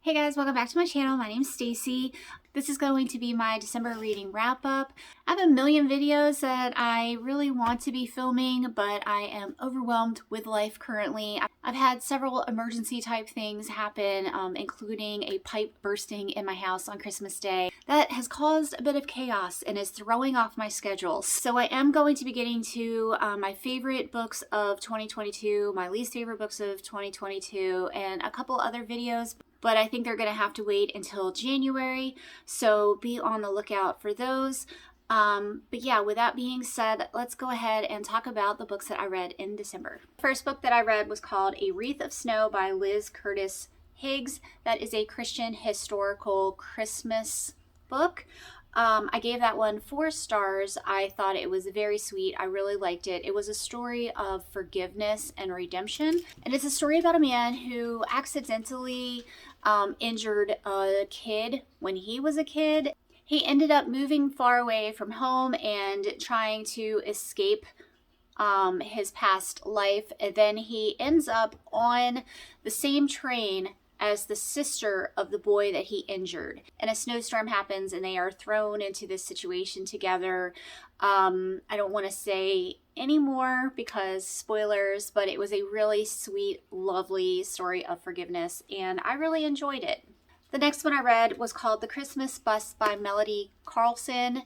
Hey guys, welcome back to my channel. My name's Stacy. This is going to be my December reading wrap up. I have a million videos that I really want to be filming, but I am overwhelmed with life currently. I've had several emergency type things happen, including a pipe bursting in my house on Christmas Day. That has caused a bit of chaos and is throwing off my schedule. So I am going to be getting to my favorite books of 2022, my least favorite books of 2022, and a couple other videos. But I think they're going to have to wait until January, so be on the lookout for those. But yeah, with that being said, let's go ahead and talk about the books that I read in December. The first book that I read was called A Wreath of Snow by Liz Curtis Higgs. That is a Christian historical Christmas book. I gave that one 4 stars. I thought it was very sweet. I really liked it. It was a story of forgiveness and redemption. And it's a story about a man who accidentally injured a kid when he was a kid. He ended up moving far away from home and trying to escape his past life. And then he ends up on the same train as the sister of the boy that he injured. And a snowstorm happens and they are thrown into this situation together. I don't want to say any more because spoilers, but it was a really sweet, lovely story of forgiveness and I really enjoyed it. The next one I read was called The Christmas Bus by Melody Carlson.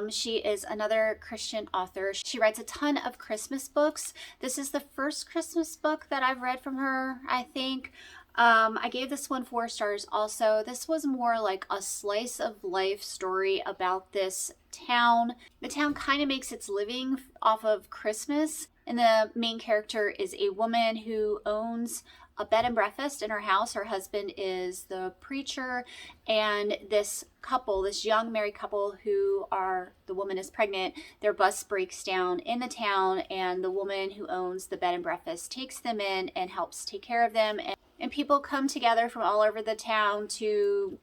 She is another Christian author. She writes a ton of Christmas books. This is the first Christmas book that I've read from her, I think. I gave this one 4 stars also. This was more like a slice of life story about this town. The town kind of makes its living off of Christmas, and the main character is a woman who owns a bed and breakfast in her house. Her husband is the preacher, and this couple, this young married couple the woman is pregnant, their bus breaks down in the town, and the woman who owns the bed and breakfast takes them in and helps take care of them. And people come together from all over the town to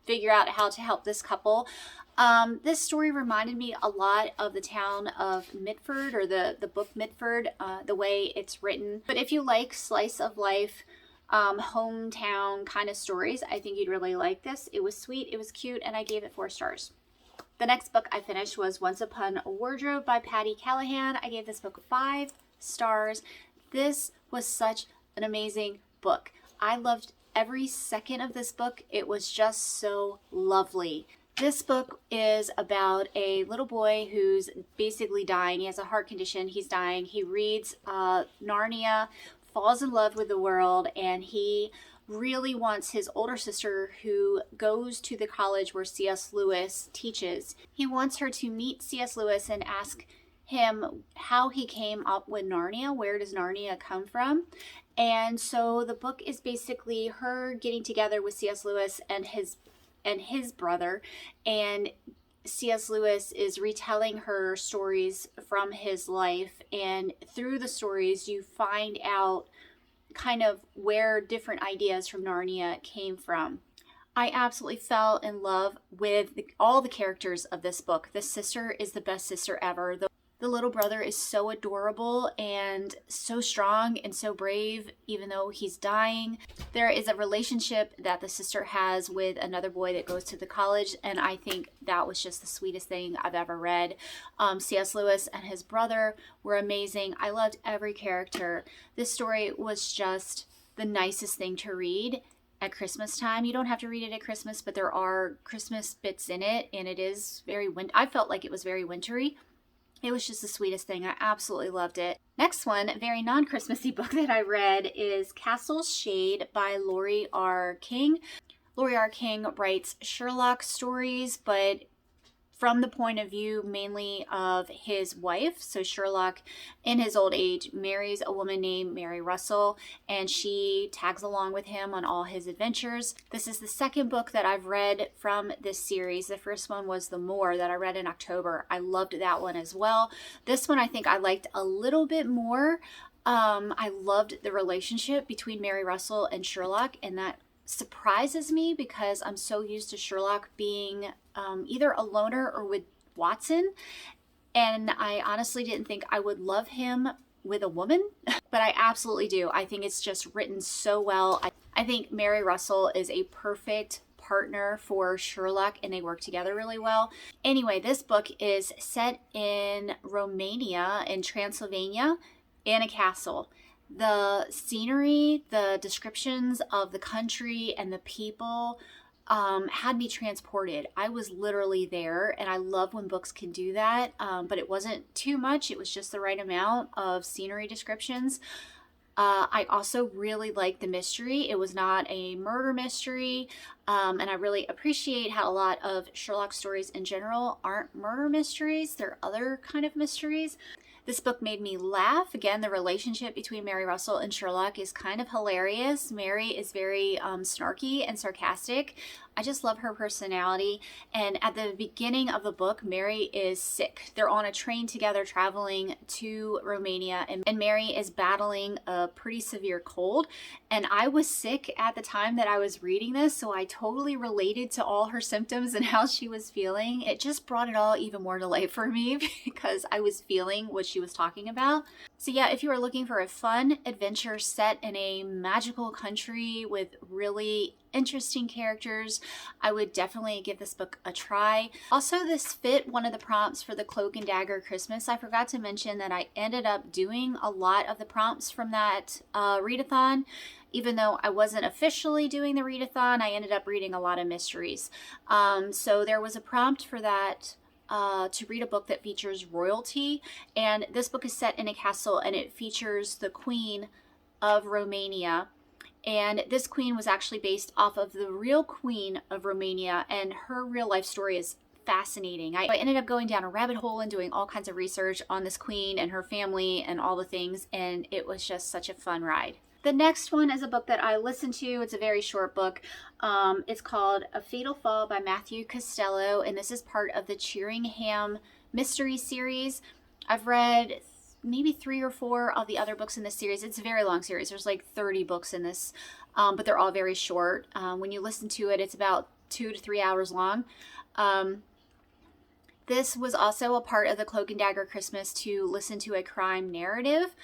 figure out how to help this couple. This story reminded me a lot of the town of Mitford, or the book Mitford, the way it's written. But if you like slice of life, hometown kind of stories, I think you'd really like this. It was sweet, it was cute, and I gave it 4 stars. The next book I finished was Once Upon a Wardrobe by Patti, Callhan. I gave this book 5 stars. This was such an amazing book. I loved every second of this book. It was just so lovely. This book is about a little boy who's basically dying. He has a heart condition. He's dying. He reads Narnia, falls in love with the world, and he really wants his older sister, who goes to the college where C.S. Lewis teaches. He wants her to meet C.S. Lewis and ask him how he came up with Narnia. Where does Narnia come from? And so the book is basically her getting together with C.S. Lewis and his brother, and C.S. Lewis is retelling her stories from his life, and through the stories you find out kind of where different ideas from Narnia came from. I absolutely fell in love with all the characters of this book. This sister is the best sister ever. The little brother is so adorable and so strong and so brave, even though he's dying. There is a relationship that the sister has with another boy that goes to the college, and I think that was just the sweetest thing I've ever read. C.S. Lewis and his brother were amazing. I loved every character. This story was just the nicest thing to read at Christmas time. You don't have to read it at Christmas, but there are Christmas bits in it, and it is I felt like it was very wintry. It was just the sweetest thing. I absolutely loved it. Next one, a very non-Christmassy book that I read is Castle Shade by Laurie R. King. Laurie R. King writes Sherlock stories, but from the point of view mainly of his wife. So Sherlock, in his old age, marries a woman named Mary Russell, and she tags along with him on all his adventures. This is the second book that I've read from this series. The first one was The Moor that I read in October. I loved that one as well. This one I think I liked a little bit more. I loved the relationship between Mary Russell and Sherlock, and that surprises me because I'm so used to Sherlock being either a loner or with Watson, and I honestly didn't think I would love him with a woman, but I absolutely do. I think it's just written so well. I think Mary Russell is a perfect partner for Sherlock, and they work together really well. Anyway, this book is set in Romania, in Transylvania, in a castle. The scenery, the descriptions of the country and the people had me transported. I was literally there, and I love when books can do that, but it wasn't too much. It was just the right amount of scenery descriptions. I also really liked the mystery. It was not a murder mystery, and I really appreciate how a lot of Sherlock stories in general aren't murder mysteries. They're other kind of mysteries. This book made me laugh. Again, the relationship between Mary Russell and Sherlock is kind of hilarious. Mary is very snarky and sarcastic. I just love her personality. And at the beginning of the book, Mary is sick. They're on a train together traveling to Romania, and Mary is battling a pretty severe cold. And I was sick at the time that I was reading this, so I totally related to all her symptoms and how she was feeling. It just brought it all even more to life for me because I was feeling what she was talking about. So yeah, if you are looking for a fun adventure set in a magical country with really interesting characters, I would definitely give this book a try. Also, this fit one of the prompts for the Cloak and Dagger Christmas. I forgot to mention that I ended up doing a lot of the prompts from that readathon. Even though I wasn't officially doing the readathon, I ended up reading a lot of mysteries. So there was a prompt for that to read a book that features royalty, and this book is set in a castle, and it features the Queen of Romania. And this queen was actually based off of the real Queen of Romania, and her real life story is fascinating. I ended up going down a rabbit hole and doing all kinds of research on this queen and her family and all the things, and it was just such a fun ride. The next one is a book that I listened to. It's a very short book. It's called A Fatal Fall by Matthew Costello, and this is part of the Cheeringham mystery series. I've read maybe 3 or 4 of the other books in this series. It's a very long series. There's like 30 books in this, but they're all very short. When you listen to it, it's about 2 to 3 hours long. This was also a part of the Cloak and Dagger Christmas to listen to a crime narrative.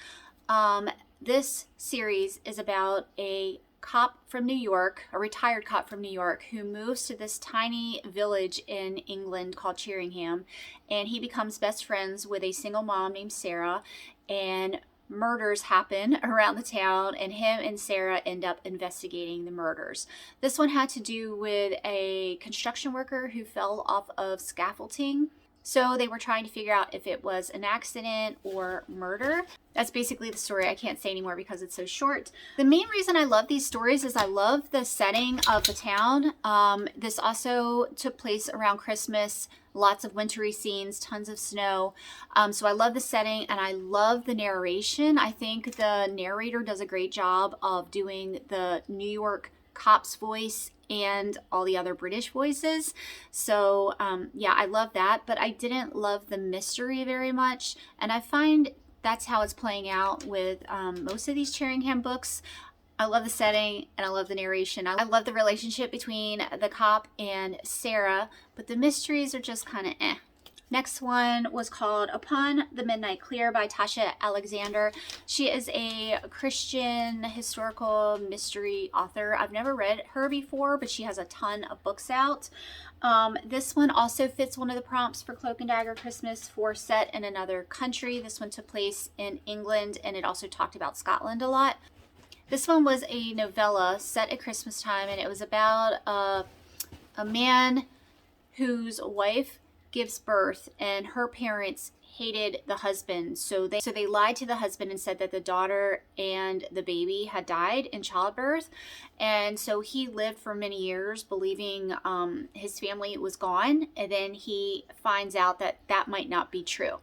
This series is about a cop from New York, a retired cop from New York, who moves to this tiny village in England called Cheeringham, and he becomes best friends with a single mom named Sarah, and murders happen around the town, and him and Sarah end up investigating the murders. This one had to do with a construction worker who fell off of scaffolding. So they were trying to figure out if it was an accident or murder. That's basically the story. I can't say anymore because it's so short. The main reason I love these stories is I love the setting of the town. This also took place around Christmas. Lots of wintry scenes, tons of snow. So I love the setting, and I love the narration. I think the narrator does a great job of doing the New York cop's voice and all the other British voices. So yeah, I love that, but I didn't love the mystery very much, and I find that's how it's playing out with most of these Cheeringham books. I love the setting and I love the narration. I love the relationship between the cop and Sarah, but the mysteries are just kind of eh. Next one was called Upon the Midnight Clear by Tasha Alexander. She is a Christian historical mystery author. I've never read her before, but she has a ton of books out. This one also fits one of the prompts for Cloak and Dagger Christmas for set in another country. This one took place in England, and it also talked about Scotland a lot. This one was a novella set at Christmas time, and it was about a man whose wife gives birth, and her parents hated the husband, so they lied to the husband and said that the daughter and the baby had died in childbirth, and so he lived for many years believing his family was gone, and then he finds out that that might not be true.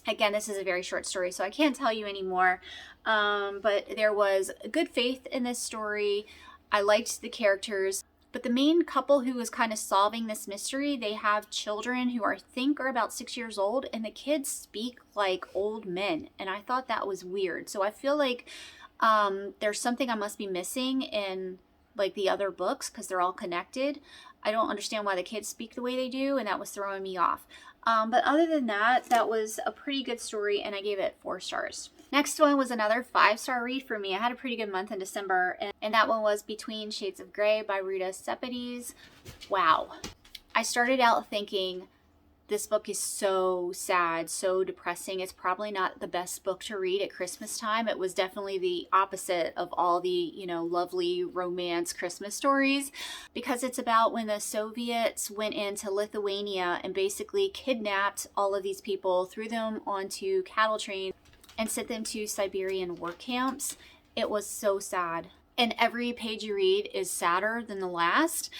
Again, this is a very short story, so I can't tell you anymore, but there was good faith in this story. I liked the characters. But the main couple who is kind of solving this mystery, they have children who I think are about 6 years old, and the kids speak like old men. And I thought that was weird. So I feel like there's something I must be missing in like the other books because they're all connected. I don't understand why the kids speak the way they do, and that was throwing me off. But other than that, that was a pretty good story, and I gave it 4 stars. Next one was another 5-star read for me. I had a pretty good month in December, and that one was Between Shades of Grey by Ruta Sepetys. Wow. I started out thinking, this book is so sad, so depressing. It's probably not the best book to read at Christmas time. It was definitely the opposite of all the, lovely romance Christmas stories, because it's about when the Soviets went into Lithuania and basically kidnapped all of these people, threw them onto cattle trains, and sent them to Siberian work camps. It was so sad. And every page you read is sadder than the last.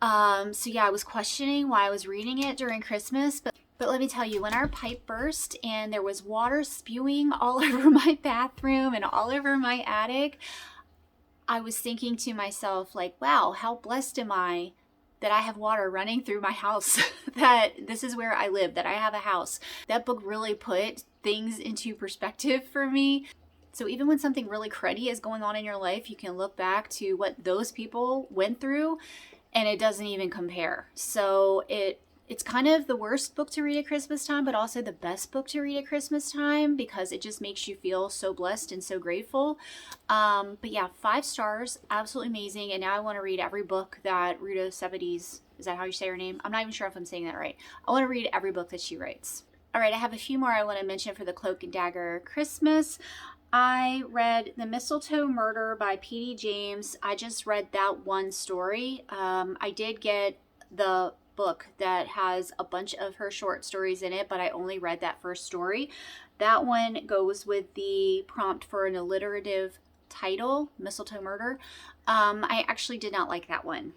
So yeah, I was questioning why I was reading it during Christmas, but let me tell you, when our pipe burst and there was water spewing all over my bathroom and all over my attic, I was thinking to myself, like, wow, how blessed am I that I have water running through my house, that this is where I live, that I have a house. That book really put things into perspective for me. So even when something really cruddy is going on in your life, you can look back to what those people went through, and it doesn't even compare. So it's kind of the worst book to read at Christmas time, but also the best book to read at Christmas time, because it just makes you feel so blessed and so grateful. But yeah, 5 stars, absolutely amazing. And now I want to read every book that Ruta Sepetys, is that how you say her name? I'm not even sure if I'm saying that right. I want to read every book that she writes. All right, I have a few more I want to mention for the Cloak and Dagger Christmas. I read The Mistletoe Murder by Patti James. I just read that one story. I did get the book that has a bunch of her short stories in it, but I only read that first story. That one goes with the prompt for an alliterative title, Mistletoe Murder. I actually did not like that one.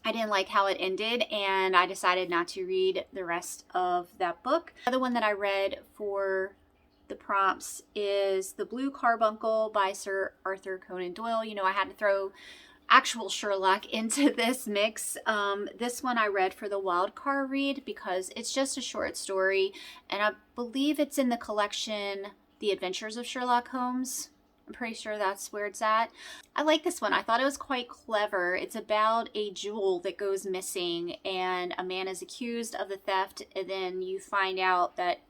I didn't like how it ended, and I decided not to read the rest of that book. The other one that I read for the prompts is The Blue Carbuncle by Sir Arthur Conan Doyle. I had to throw actual Sherlock into this mix. This one I read for the wildcard read because it's just a short story, and I believe it's in the collection The Adventures of Sherlock Holmes. I'm pretty sure that's where it's at. I like this one. I thought it was quite clever. It's about a jewel that goes missing, and a man is accused of the theft, and then you find out that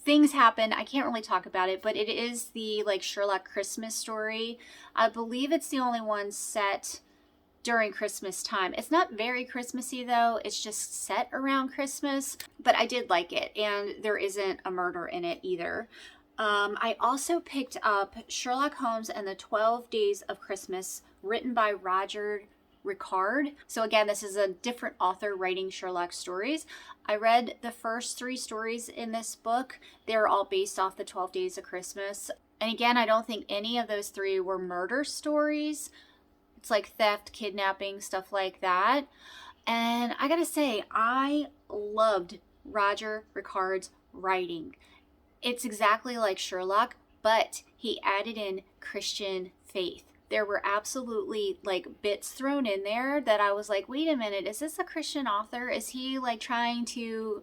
things happen. I can't really talk about it, but it is the Sherlock Christmas story. I believe it's the only one set during Christmas time. It's not very Christmassy though. It's just set around Christmas, but I did like it, and there isn't a murder in it either. I also picked up Sherlock Holmes and the 12 Days of Christmas, written by Roger Riccard. So again, this is a different author writing Sherlock stories. I read the first 3 stories in this book. They're all based off the 12 Days of Christmas. And again, I don't think any of those 3 were murder stories. It's like theft, kidnapping, stuff like that. And I gotta say, I loved Roger Riccard's writing. It's exactly like Sherlock, but he added in Christian faith. There were absolutely bits thrown in there that I was like, wait a minute, is this a Christian author? Is he trying to,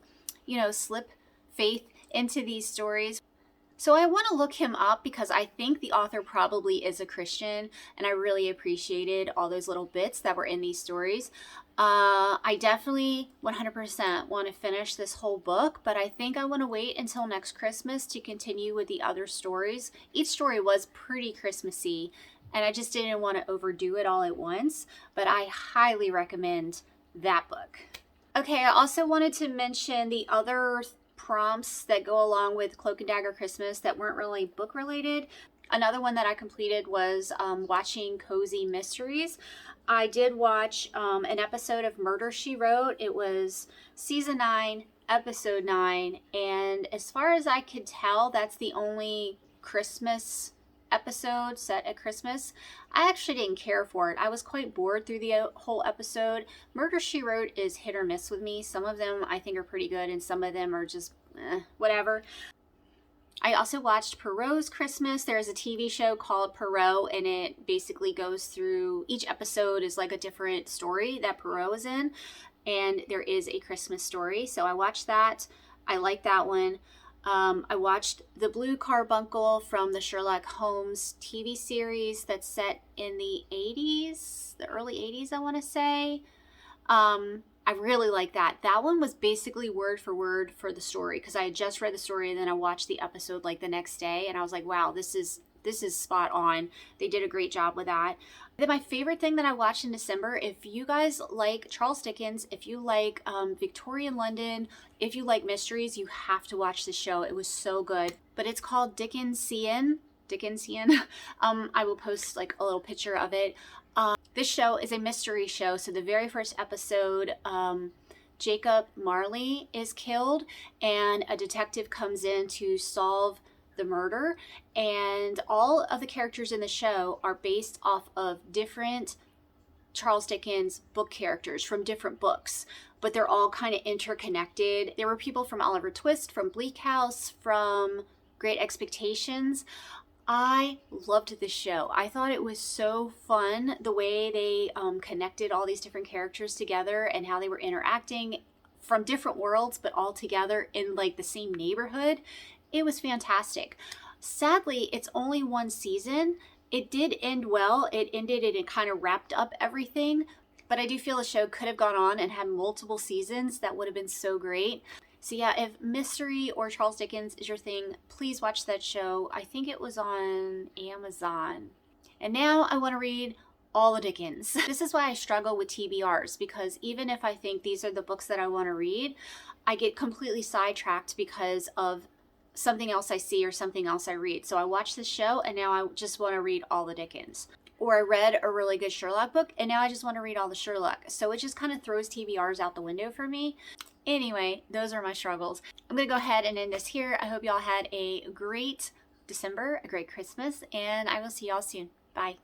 slip faith into these stories? So I want to look him up because I think the author probably is a Christian, and I really appreciated all those little bits that were in these stories. I definitely 100% want to finish this whole book, but I think I want to wait until next Christmas to continue with the other stories. Each story was pretty Christmassy, and I just didn't want to overdo it all at once, but I highly recommend that book. Okay, I also wanted to mention the other prompts that go along with Cloak and Dagger Christmas that weren't really book related. Another one that I completed was watching Cozy Mysteries. I did watch an episode of Murder, She Wrote. It was season 9, episode 9, and as far as I could tell, that's the only Christmas episode set at Christmas. I actually didn't care for it. I was quite bored through the whole episode. Murder, She Wrote is hit or miss with me. Some of them I think are pretty good, and some of them are just whatever. I also watched Poirot's Christmas. There's a TV show called Poirot, and it basically goes through, each episode is a different story that Poirot is in, and there is a Christmas story. So I watched that. I like that one. I watched the Blue Carbuncle from the Sherlock Holmes TV series that's set in the 80s, the early 80s, I want to say. I really like that. That one was basically word for word for the story, because I had just read the story and then I watched the episode like the next day, and I was like, wow, this is spot on. They did a great job with that. Then my favorite thing that I watched in December, if you guys like Charles Dickens, if you like Victorian London, if you like mysteries, you have to watch this show. It was so good. But it's called Dickensian. I will post like a little picture of it. This show is a mystery show. So the very first episode, Jacob Marley is killed and a detective comes in to solve the murder, and all of the characters in the show are based off of different Charles Dickens book characters from different books, but they're all kind of interconnected. There were people from Oliver Twist, from Bleak House, from Great Expectations. I loved this show. I thought it was so fun, the way they connected all these different characters together and how they were interacting from different worlds, but all together in like the same neighborhood. It was fantastic. Sadly, it's only one season. It did end well. It ended and it kind of wrapped up everything. But I do feel the show could have gone on and had multiple seasons. That would have been so great. So yeah, if mystery or Charles Dickens is your thing, please watch that show. I think it was on Amazon. And now I want to read all the Dickens. This is why I struggle with TBRs, because even if I think these are the books that I want to read, I get completely sidetracked because of something else I see or something else I read. So I watched this show and now I just want to read all the Dickens. Or I read a really good Sherlock book and now I just want to read all the Sherlock. So it just kind of throws TBRs out the window for me. Anyway, those are my struggles. I'm going to go ahead and end this here. I hope y'all had a great December, a great Christmas, and I will see y'all soon. Bye.